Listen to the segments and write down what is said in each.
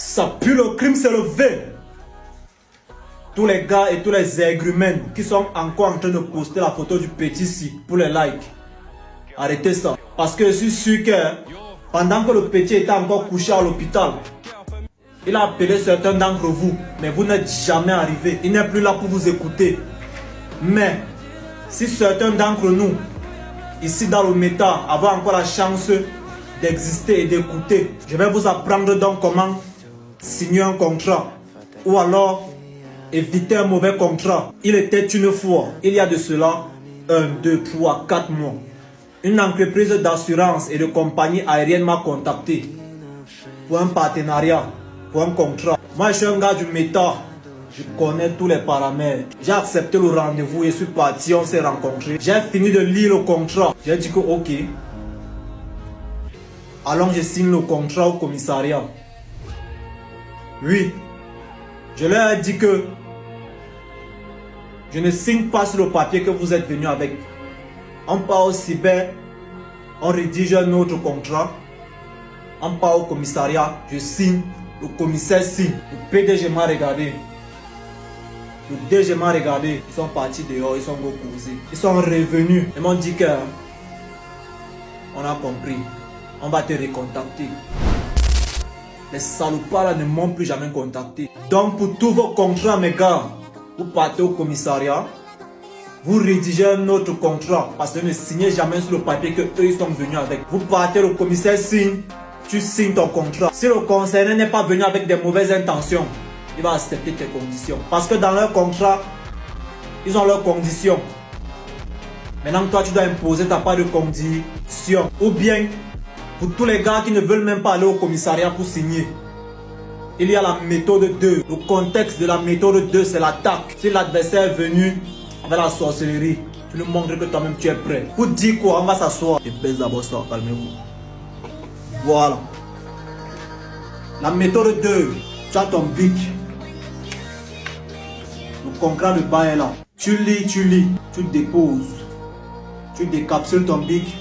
Ça pue le crime, c'est le V. Tous les gars et tous les aigrimens qui sont encore en train de poster la photo du petit si pour les likes. Arrêtez ça. Parce que je suis sûr que pendant que le petit était encore couché à l'hôpital, il a appelé certains d'entre vous, mais vous n'êtes jamais arrivés. Il n'est plus là pour vous écouter. Mais si certains d'entre nous, ici dans le méta, avons encore la chance d'exister et d'écouter, je vais vous apprendre donc comment signer un contrat. Ou alors éviter un mauvais contrat. Il était une fois, il y a de cela 1, 2, 3, 4 mois. Une entreprise d'assurance et de compagnie aérienne m'a contacté pour un partenariat, pour un contrat. Moi je suis un gars du méta, je connais tous les paramètres. J'ai accepté le rendez-vous et suis parti, on s'est rencontrés. J'ai fini de lire le contrat. J'ai dit que ok, allons je signe le contrat au commissariat. Oui, je leur ai dit que je ne signe pas sur le papier que vous êtes venu avec. On part au cyber, on rédige un autre contrat. On part au commissariat, je signe, le commissaire signe. Le PDG m'a regardé. Le DG m'a regardé. Ils sont partis dehors, ils sont reposés. Ils sont revenus. Ils m'ont dit que on a compris. On va te recontacter. Les salopards là ne m'ont plus jamais contacté. Donc pour tous vos contrats mes gars, vous partez au commissariat, vous rédigez un autre contrat parce que ne signez jamais sur le papier que eux ils sont venus avec. Vous partez, le commissaire signe, tu signes ton contrat. Si le concerné n'est pas venu avec des mauvaises intentions, il va accepter tes conditions. Parce que dans leur contrat, ils ont leurs conditions. Maintenant toi tu dois imposer ta part de condition. Ou bien, pour tous les gars qui ne veulent même pas aller au commissariat pour signer, il y a la méthode 2. Le contexte de la méthode 2, c'est l'attaque. Si l'adversaire est venu avec la sorcellerie, tu lui montres que toi-même tu es prêt. Pour dire quoi, on va s'asseoir. Et baisse d'abord ça, calmez-vous. Voilà. La méthode 2, tu as ton bic. Le contrat de bail est là. Tu lis, tu déposes. Tu décapsules ton bic.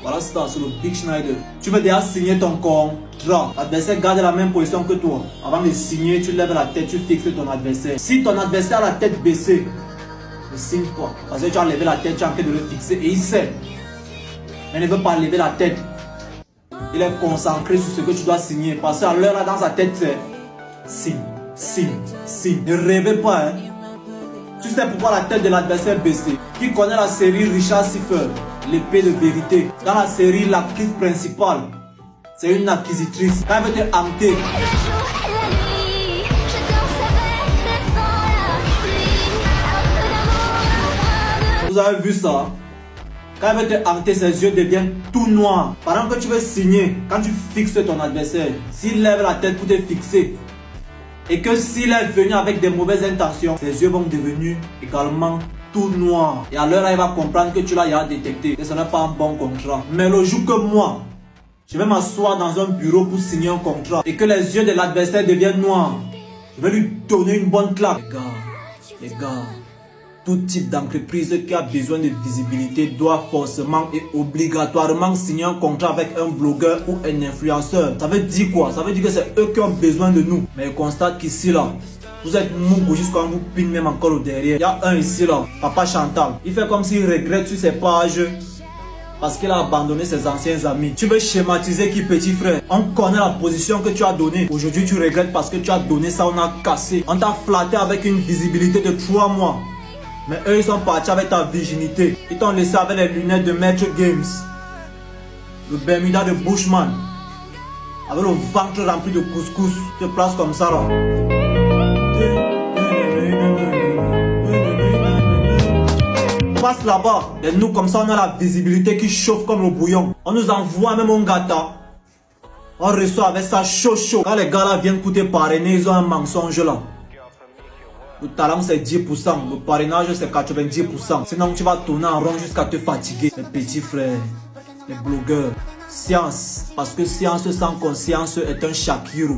Voilà ça, sur le Big Schneider. Tu veux déjà signer ton contrat. L'adversaire garde la même position que toi. Avant de signer, tu lèves la tête, tu fixes ton adversaire. Si ton adversaire a la tête baissée, ne signe pas. Parce que tu as levé la tête, tu es en train de le fixer et il sait. Mais il ne veut pas lever la tête. Il est concentré sur ce que tu dois signer. Parce qu'à l'heure là, dans sa tête, c'est signe. Ne rêvez pas, hein. Tu sais pourquoi la tête de l'adversaire baissée. Qui connaît la série Richard Siffer, l'épée de vérité. Dans la série, l'actrice principale, c'est une acquisitrice. Quand elle veut te hanter, vous avez vu ça? Quand elle veut te hanter, ses yeux deviennent tout noirs. Pendant que tu veux signer, quand tu fixes ton adversaire, s'il lève la tête pour te fixer, et que s'il est venu avec des mauvaises intentions, ses yeux vont devenir également tout noirs. Et alors là, il va comprendre que tu l'as détecté. Et ce n'est pas un bon contrat. Mais le jour que moi, je vais m'asseoir dans un bureau pour signer un contrat et que les yeux de l'adversaire deviennent noirs, je vais lui donner une bonne claque. Les gars, tout type d'entreprise qui a besoin de visibilité doit forcément et obligatoirement signer un contrat avec un blogueur ou un influenceur. Ça veut dire quoi? Ça veut dire que c'est eux qui ont besoin de nous. Mais je constate qu'ici là, vous êtes mou jusqu'à vous pine même encore au derrière. Il y a un ici là, Papa Chantal. Il fait comme s'il regrette sur ses pages parce qu'il a abandonné ses anciens amis. Tu veux schématiser qui, petit frère? On connaît la position que tu as donnée. Aujourd'hui tu regrettes parce que tu as donné ça, on a cassé. On t'a flatté avec une visibilité de 3 mois. Mais eux ils sont partis avec ta virginité. Ils t'ont laissé avec les lunettes de Maître Games, le Bermuda de Bushman, avec le ventre rempli de couscous. Tu te places comme ça là. Passe là-bas. Et nous comme ça on a la visibilité qui chauffe comme le bouillon. On nous envoie même un gâteau. On reçoit avec ça chaud. Quand les gars là viennent coûter parrainer, ils ont un mensonge là. Le talent c'est 10%, le parrainage c'est 90%. Sinon tu vas tourner en rond jusqu'à te fatiguer. Les petits frères, les blogueurs, science. Parce que science sans conscience est un Shakiru.